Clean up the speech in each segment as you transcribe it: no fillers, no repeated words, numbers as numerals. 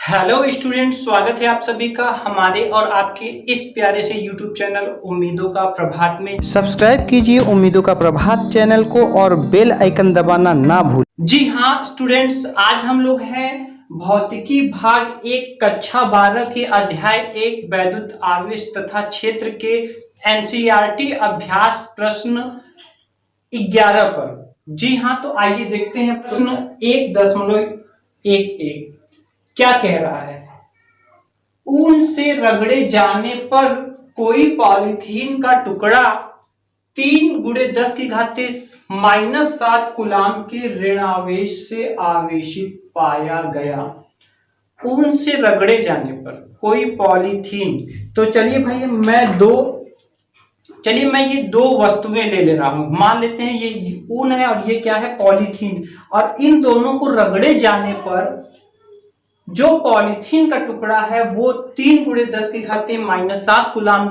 Hello student, स्वागत है आप सभी का हमारे और आपके इस प्यारे से यूट्यूब चैनल उम्मीदों का प्रभात में। सब्सक्राइब कीजिए उम्मीदों का प्रभात चैनल को और बेल आइकन दबाना ना भूलें। जी हाँ स्टूडेंट्स, आज हम लोग हैं भौतिकी भाग 1 कक्षा 12 के अध्याय 1 वैद्युत आवेश तथा क्षेत्र के एनसीईआरटी अभ्यास प्रश्न 11 पर। जी हाँ, तो आइए देखते हैं प्रश्न 1.11 क्या कह रहा है। ऊन से रगड़े जाने पर कोई पॉलीथीन का टुकड़ा 3 × 10⁻⁻7 कूलाम के ऋणावेश से आवेशित पाया गया। ऊन से रगड़े जाने पर कोई पॉलीथीन, तो चलिए भाई मैं ये दो वस्तुएं ले रहा हूं। मान लेते हैं ये ऊन है और ये क्या है, पॉलीथीन। और इन दोनों को रगड़े जाने पर जो पॉलीथीन का टुकड़ा है वो 3 × 10⁻⁻7 कूलाम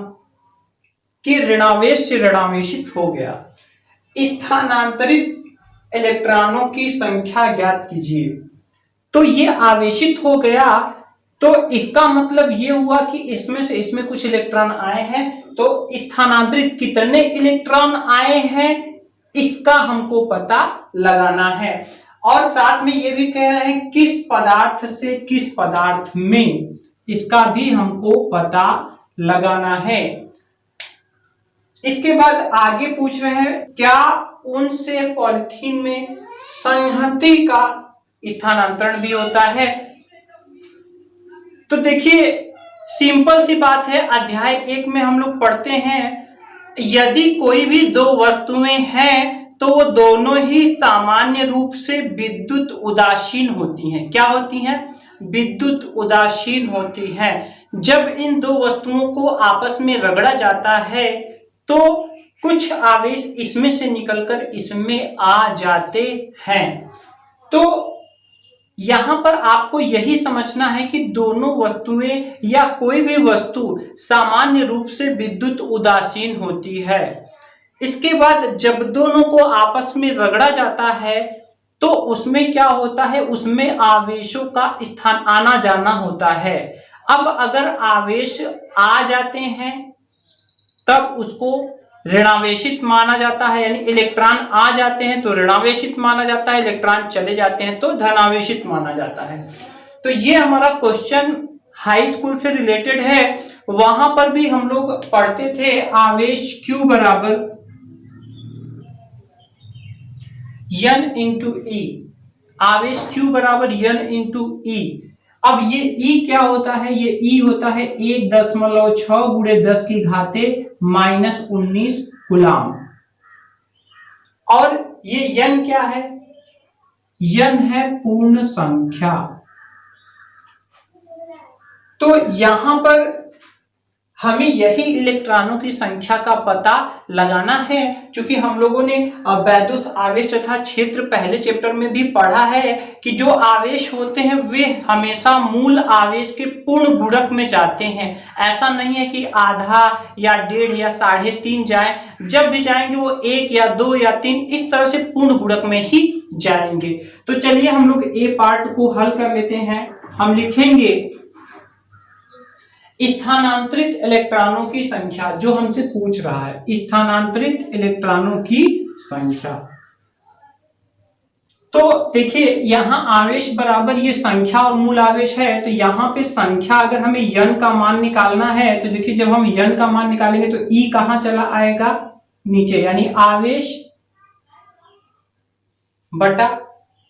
के ऋणावेश से ऋणावेशित हो गया। स्थानांतरित इलेक्ट्रॉनों की संख्या ज्ञात कीजिए। तो ये आवेशित हो गया, तो इसका मतलब ये हुआ कि इसमें से इसमें कुछ इलेक्ट्रॉन आए हैं, तो स्थानांतरित कितने इलेक्ट्रॉन आए हैं इसका हमको पता लगाना है। और साथ में ये भी कह रहे हैं किस पदार्थ से किस पदार्थ में, इसका भी हमको पता लगाना है। इसके बाद आगे पूछ रहे हैं क्या ऊन से पॉलीथीन में संहति का स्थानांतरण भी होता है। तो देखिए सिंपल सी बात है, अध्याय 1 में हम लोग पढ़ते हैं यदि कोई भी दो वस्तुएं हैं तो वो दोनों ही सामान्य रूप से विद्युत उदासीन होती हैं। क्या होती हैं? विद्युत उदासीन होती हैं। जब इन दो वस्तुओं को आपस में रगड़ा जाता है तो कुछ आवेश इसमें से निकलकर इसमें आ जाते हैं। तो यहां पर आपको यही समझना है कि दोनों वस्तुएं या कोई भी वस्तु सामान्य रूप से विद्युत उदासीन होती है। इसके बाद जब दोनों को आपस में रगड़ा जाता है तो उसमें क्या होता है, उसमें आवेशों का स्थान आना जाना होता है। अब अगर आवेश आ जाते हैं तब उसको ऋणावेशित माना जाता है, यानी इलेक्ट्रॉन आ जाते हैं तो ऋणावेशित माना जाता है, इलेक्ट्रॉन चले जाते हैं तो धनावेशित माना जाता है। तो ये हमारा क्वेश्चन हाई स्कूल से रिलेटेड है। वहां पर भी हम लोग पढ़ते थे आवेश Q बराबर N इंटू ई, आवेश Q बराबर N इंटू ई। अब ये E क्या होता है, ये E होता है 1.6 × 10⁻⁻19 कूलाम। और ये N क्या है, N है पूर्ण संख्या। तो यहां पर हमें यही इलेक्ट्रॉनों की संख्या का पता लगाना है, क्योंकि हम लोगों ने वैद्युत आवेश तथा क्षेत्र पहले चैप्टर में भी पढ़ा है कि जो आवेश होते हैं वे हमेशा मूल आवेश के पूर्ण गुणक में जाते हैं। ऐसा नहीं है कि आधा या 1.5 या 3.5 जाए, जब भी जाएंगे वो 1 या 2 या 3 इस तरह से पूर्ण गुणक में ही जाएंगे। तो चलिए हम लोग ए पार्ट को हल कर लेते हैं। हम लिखेंगे स्थानांतरित इलेक्ट्रॉनों की संख्या, जो हमसे पूछ रहा है स्थानांतरित इलेक्ट्रॉनों की संख्या। तो देखिए यहां आवेश बराबर ये संख्या और मूल आवेश है, तो यहां पे संख्या अगर हमें n का मान निकालना है तो देखिए जब हम n का मान निकालेंगे तो E कहां चला आएगा, नीचे, यानी आवेश बटा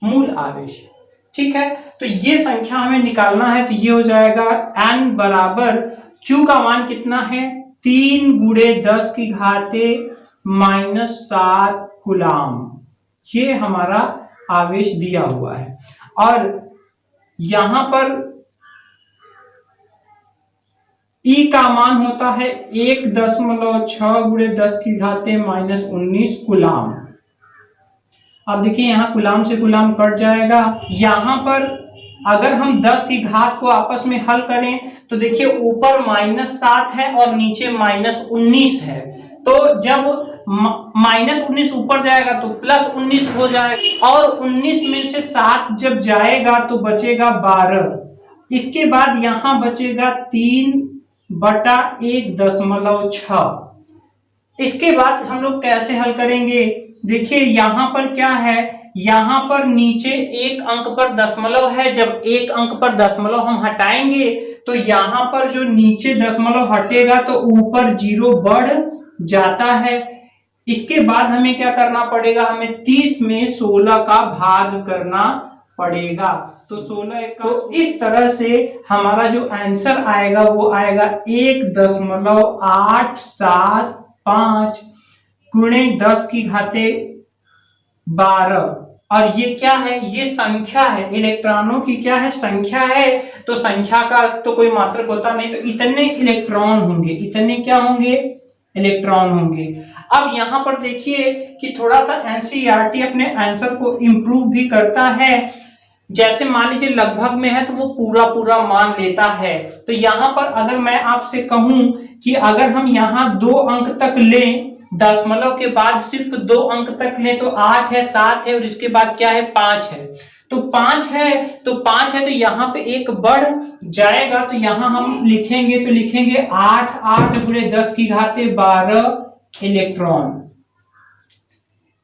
मूल आवेश। ठीक है, तो ये संख्या हमें निकालना है, तो ये हो जाएगा n बराबर Q का मान कितना है 3 × 10⁻⁻7 कूलाम। ये हमारा आवेश दिया हुआ है। और यहां पर E का मान होता है 1.6 × 10⁻⁻19 कूलाम। अब देखिए यहां कूलाम से कूलाम कट जाएगा। यहां पर अगर हम 10 की घात को आपस में हल करें तो देखिए ऊपर -7 है और नीचे -19 है, तो जब -19 ऊपर जाएगा तो +19 हो जाएगा, और 19 में से 7 जब जाएगा तो बचेगा 12, इसके बाद यहां बचेगा 3/1.6। इसके बाद हम लोग कैसे हल करेंगे? देखिए यहां पर क्या है, यहां पर नीचे एक अंक पर दशमलव है, जब एक अंक पर दशमलव हम हटाएंगे तो यहां पर जो नीचे दशमलव हटेगा तो ऊपर 0 बढ़ जाता है। इसके बाद हमें क्या करना पड़ेगा, हमें 30 में 16 का भाग करना पड़ेगा। तो 16 तो इस तरह से हमारा जो आंसर आएगा वो आएगा 1.875 गुणे 10⁻12। और ये क्या है, ये संख्या है, इलेक्ट्रॉनों की क्या है, संख्या है। तो संख्या का तो कोई मात्रक होता नहीं, तो इतने इलेक्ट्रॉन होंगे, इतने क्या होंगे, इलेक्ट्रॉन होंगे। अब यहां पर देखिए कि थोड़ा सा एनसीईआरटी अपने आंसर को इंप्रूव भी करता है। जैसे मान लीजिए लगभग में है तो वो पूरा पूरा मान लेता है। तो यहां पर अगर मैं आपसे कहूं कि अगर हम यहां 2 अंक तक लें, दशमलव के बाद सिर्फ 2 अंक तक लें, तो 8 है, 7 है और इसके बाद क्या है, 5 है। तो 5 है तो 5 है तो यहाँ पे एक बढ़ जाएगा। तो यहां हम लिखेंगे तो लिखेंगे 8 गुणे 10⁻12 इलेक्ट्रॉन।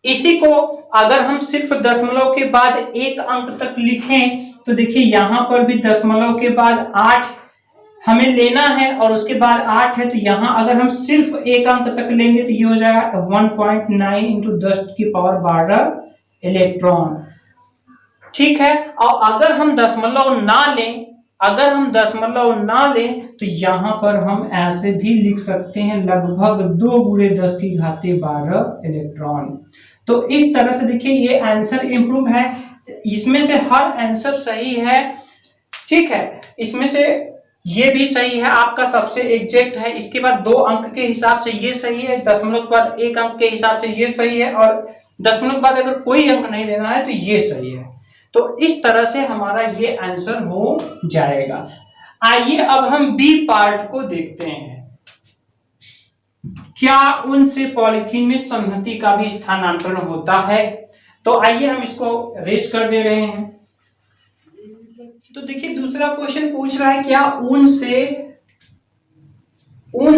इसी को अगर हम सिर्फ दशमलव के बाद एक अंक तक लिखें तो देखिए यहां पर भी दशमलव के बाद 8 हमें लेना है और उसके बाद 8 है, तो यहां अगर हम सिर्फ एक अंक तक लेंगे तो ये हो जाएगा 1.9 × 10⁻12 इलेक्ट्रॉन। ठीक है। और अगर हम दशमलव ना लें, अगर हम दशमलव ना लें तो यहां पर हम ऐसे भी लिख सकते हैं लगभग 2 गुणे 10⁻12 इलेक्ट्रॉन। तो इस तरह से देखिए ये आंसर इंप्रूव है, इसमें से हर आंसर सही है। ठीक है, इसमें से ये भी सही है, आपका सबसे एग्जैक्ट है। इसके बाद 2 अंक के हिसाब से ये सही है, दशमलव के बाद 1 अंक के हिसाब से ये सही है, और दशमलव के बाद अगर कोई अंक नहीं लेना है तो ये सही है। तो इस तरह से हमारा ये आंसर हो जाएगा। आइए अब हम बी पार्ट को देखते हैं। क्या उन से पॉलीथीन में संहति का भी स्थानांतरण होता है? तो आइए हम इसको रेस कर दे रहे हैं। तो देखिए दूसरा क्वेश्चन पूछ रहा है क्या ऊन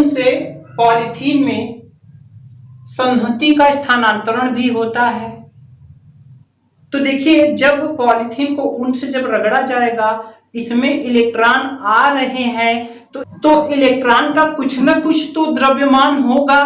से पॉलीथीन में संहति का स्थानांतरण भी होता है। तो देखिए जब पॉलीथीन को ऊन से जब रगड़ा जाएगा, इसमें इलेक्ट्रॉन आ रहे हैं, तो इलेक्ट्रॉन का कुछ ना कुछ तो द्रव्यमान होगा,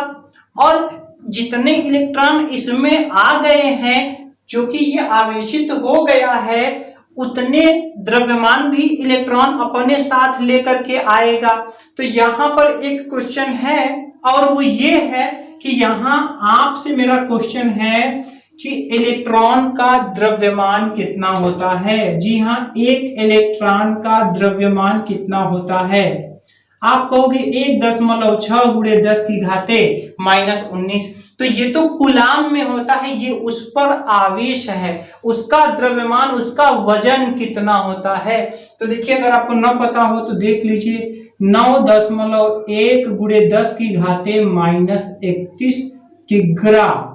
और जितने इलेक्ट्रॉन इसमें आ गए हैं, जो कि ये आवेशित हो गया है, उतने द्रव्यमान भी इलेक्ट्रॉन अपने साथ लेकर के आएगा। तो यहां पर एक क्वेश्चन है और वो ये है कि यहां आपसे मेरा क्वेश्चन है कि इलेक्ट्रॉन का द्रव्यमान कितना होता है। जी हाँ, एक इलेक्ट्रॉन का द्रव्यमान कितना होता है? आप कहोगे 1.6 गुणे 10⁻−19। तो ये तो कूलाम में होता है, ये उस पर आवेश है, उसका द्रव्यमान, उसका वजन कितना होता है। तो देखिए अगर आपको न पता हो तो देख लीजिए 9.1 गुणे 10⁻−31 किग्रा।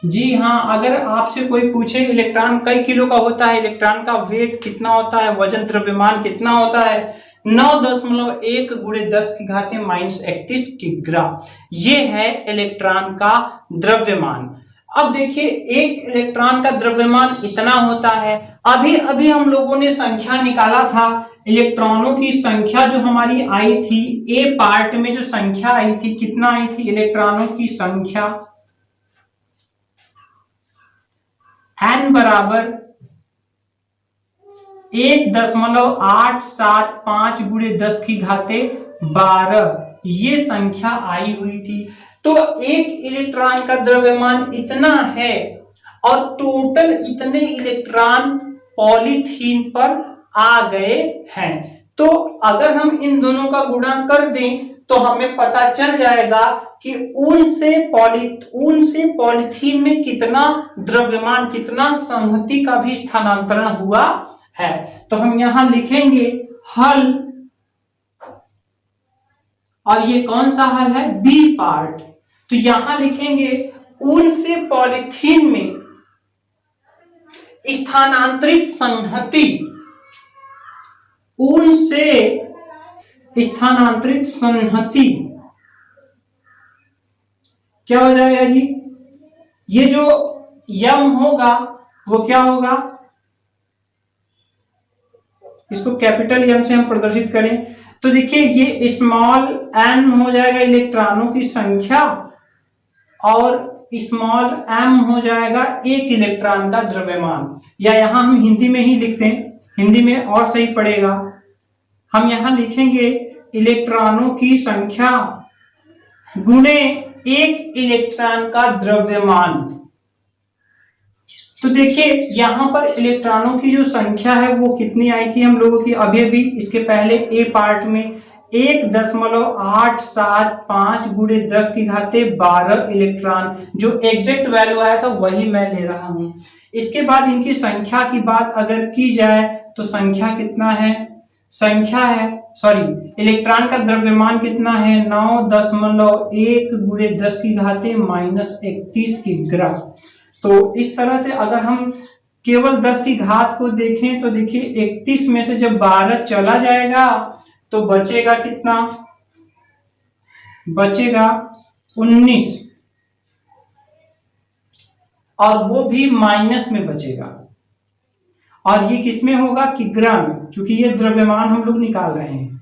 जी हाँ, अगर आपसे कोई पूछे इलेक्ट्रॉन कई किलो का होता है, इलेक्ट्रॉन का वेट कितना होता है, वजन द्रव्यमान कितना होता है, 9.1 गुणे 10⁻31 किग्रा। ये है इलेक्ट्रॉन का द्रव्यमान। अब देखिए एक इलेक्ट्रॉन का द्रव्यमान इतना होता है। अभी अभी हम लोगों ने संख्या निकाला था, इलेक्ट्रॉनों की संख्या जो हमारी आई थी, ए पार्ट में जो संख्या आई थी, कितना आई थी इलेक्ट्रॉनों की संख्या, n बराबर 1.875 गुणे 10⁻12 ये संख्या आई हुई थी। तो एक इलेक्ट्रॉन का द्रव्यमान इतना है और टोटल इतने इलेक्ट्रॉन पॉलीथीन पर आ गए हैं। तो अगर हम इन दोनों का गुणा कर दें तो हमें पता चल जाएगा कि ऊन से पॉलीथीन में कितना द्रव्यमान, कितना संहति का भी स्थानांतरण हुआ है। तो हम यहां लिखेंगे हल, और ये कौन सा हल है, बी पार्ट। तो यहां लिखेंगे ऊन से पॉलीथीन में स्थानांतरित संहति से स्थानांतरित संहति क्या हो जाएगा जी? ये जो यम होगा वो क्या होगा, इसको कैपिटल एम से हम प्रदर्शित करें तो देखिए ये स्मॉल एन हो जाएगा इलेक्ट्रॉनों की संख्या और स्मॉल एम हो जाएगा एक इलेक्ट्रॉन का द्रव्यमान। या यहां हम हिंदी में ही लिखते हैं, हिंदी में और सही पड़ेगा, हम यहां लिखेंगे इलेक्ट्रॉनों की संख्या गुणे एक इलेक्ट्रॉन का द्रव्यमान। तो देखिए यहां पर इलेक्ट्रॉनों की जो संख्या है वो कितनी आई थी हम लोगों की, अभी अभी इसके पहले ए पार्ट में 1.875 गुणे 10⁻12 इलेक्ट्रॉन, जो एग्जैक्ट वैल्यू आया था वही मैं ले रहा हूं। इसके बाद इनकी संख्या की बात अगर की जाए तो संख्या कितना है, इलेक्ट्रॉन का द्रव्यमान कितना है 9.1 गुणे 10⁻31 किग्रा। तो इस तरह से अगर हम केवल 10 की घात को देखें तो देखिए 31 में से जब 12 चला जाएगा तो बचेगा कितना, बचेगा 19 और वो भी माइनस में बचेगा। और ये किसमें होगा, किग्रा में, क्योंकि ये द्रव्यमान हम लोग निकाल रहे हैं।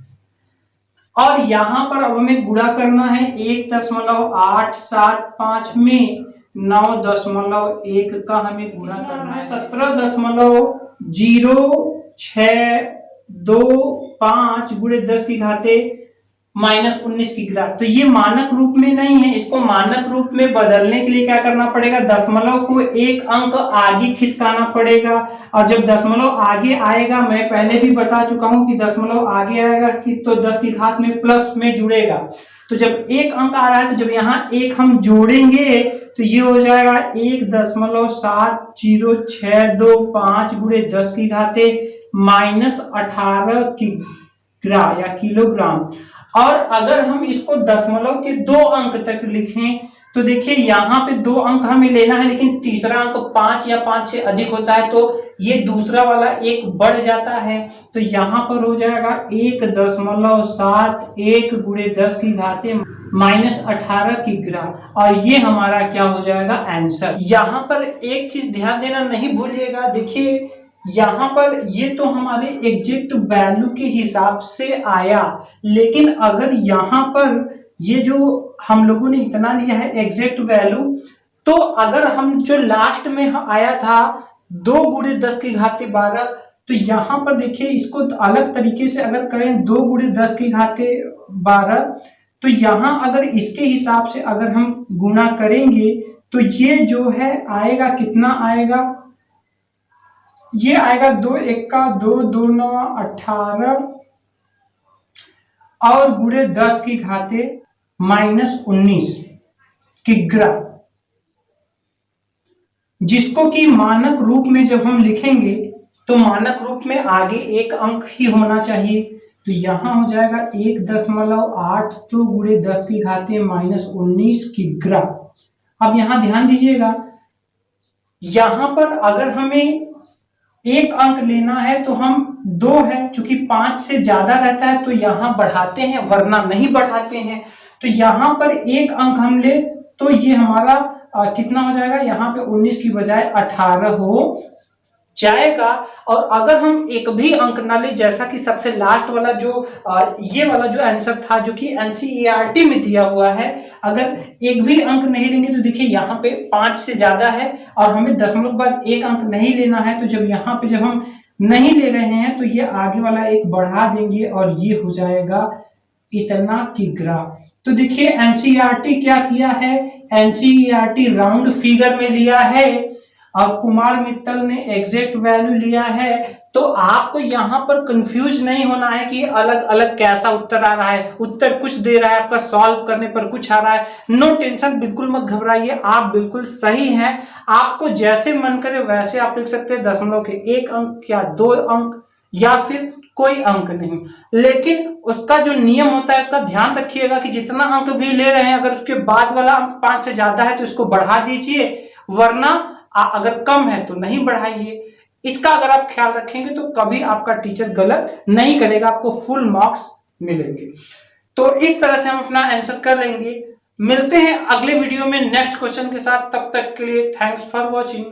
और यहां पर अब हमें गुणा करना है 1.875 में 9.1 का हमें गुणा करना है 17.0625 गुणे 10⁻−19 किग्रा। तो ये मानक रूप में नहीं है, इसको मानक रूप में बदलने के लिए क्या करना पड़ेगा, दशमलव को एक अंक आगे खिसकाना पड़ेगा। और जब दशमलव आगे आएगा, मैं पहले भी बता चुका हूं कि दशमलव आगे आएगा कि तो 10 की घात में प्लस में जुड़ेगा। तो जब एक अंक आ रहा है तो जब यहाँ एक हम जोड़ेंगे तो ये हो जाएगा 1.7062 गुणे 10⁻−18 किग्रा या किलोग्राम। और अगर हम इसको दशमलव के 2 अंक तक लिखें तो देखिए यहाँ पे 2 अंक हमें लेना है, लेकिन तीसरा अंक 5 या 5 से अधिक होता है तो ये दूसरा वाला एक बढ़ जाता है। तो यहाँ पर हो जाएगा 1.71 गुणे 10⁻−18 किग्रा। और ये हमारा क्या हो जाएगा, आंसर। यहाँ पर एक चीज ध्यान देना नहीं भूलिएगा, देखिए यहाँ पर ये तो हमारे एग्जैक्ट वैल्यू के हिसाब से आया, लेकिन अगर यहाँ पर ये जो हम लोगों ने इतना लिया है एग्जैक्ट वैल्यू, तो अगर हम जो लास्ट में आया था 2 गुणे 10⁻12, तो यहाँ पर देखिए इसको अलग तरीके से अगर करें 2 गुणे 10⁻12, तो यहाँ अगर इसके हिसाब से अगर हम गुणा करेंगे तो ये जो है आएगा कितना आएगा, ये आएगा 2 1 2 2 9 18 और गुणे 10⁻−19 किग्रा, जिसको कि मानक रूप में जब हम लिखेंगे तो मानक रूप में आगे एक अंक ही होना चाहिए। तो यहां हो जाएगा 1.82 गुणे 10⁻−19 किग्रा। अब यहां ध्यान दीजिएगा, यहां पर अगर हमें एक अंक लेना है तो हम 2 है, चूंकि 5 से ज्यादा रहता है तो यहां बढ़ाते हैं वरना नहीं बढ़ाते हैं। तो यहां पर एक अंक हम ले तो ये हमारा कितना हो जाएगा, यहाँ पे 19 की बजाय 18 हो जाएगा। और अगर हम एक भी अंक ना ले, जैसा कि सबसे लास्ट वाला जो ये वाला जो आंसर था जो कि एनसीईआरटी में दिया हुआ है, अगर एक भी अंक नहीं लेंगे तो देखिए यहाँ पे 5 से ज्यादा है और हमें दशमलव के बाद एक अंक नहीं लेना है। तो जब यहाँ पे जब हम नहीं ले रहे हैं तो ये आगे वाला एक बढ़ा देंगे और ये हो जाएगा इतना किग्रा। तो देखिए एनसीईआरटी क्या किया है, एनसीईआरटी राउंड फिगर में लिया है और कुमार मित्तल ने एग्जैक्ट वैल्यू लिया है। तो आपको यहाँ पर कंफ्यूज नहीं होना है कि अलग अलग कैसा उत्तर आ रहा है, उत्तर कुछ दे रहा है आपका, सॉल्व करने पर कुछ आ रहा है। नो टेंशन, बिल्कुल मत घबराइए, आप बिल्कुल सही हैं। आपको जैसे मन करे वैसे आप लिख सकते हैं, दशमलव के 1 अंक या 2 अंक या फिर कोई अंक नहीं, लेकिन उसका जो नियम होता है उसका ध्यान रखिएगा कि जितना अंक भी ले रहे हैं अगर उसके बाद वाला अंक 5 से ज्यादा है तो इसको बढ़ा दीजिए, वरना अगर कम है तो नहीं बढ़ाइए। इसका अगर आप ख्याल रखेंगे तो कभी आपका टीचर गलत नहीं करेगा, आपको फुल मार्क्स मिलेंगे। तो इस तरह से हम अपना आंसर कर लेंगे। मिलते हैं अगले वीडियो में नेक्स्ट क्वेश्चन के साथ, तब तक के लिए थैंक्स फॉर वॉचिंग।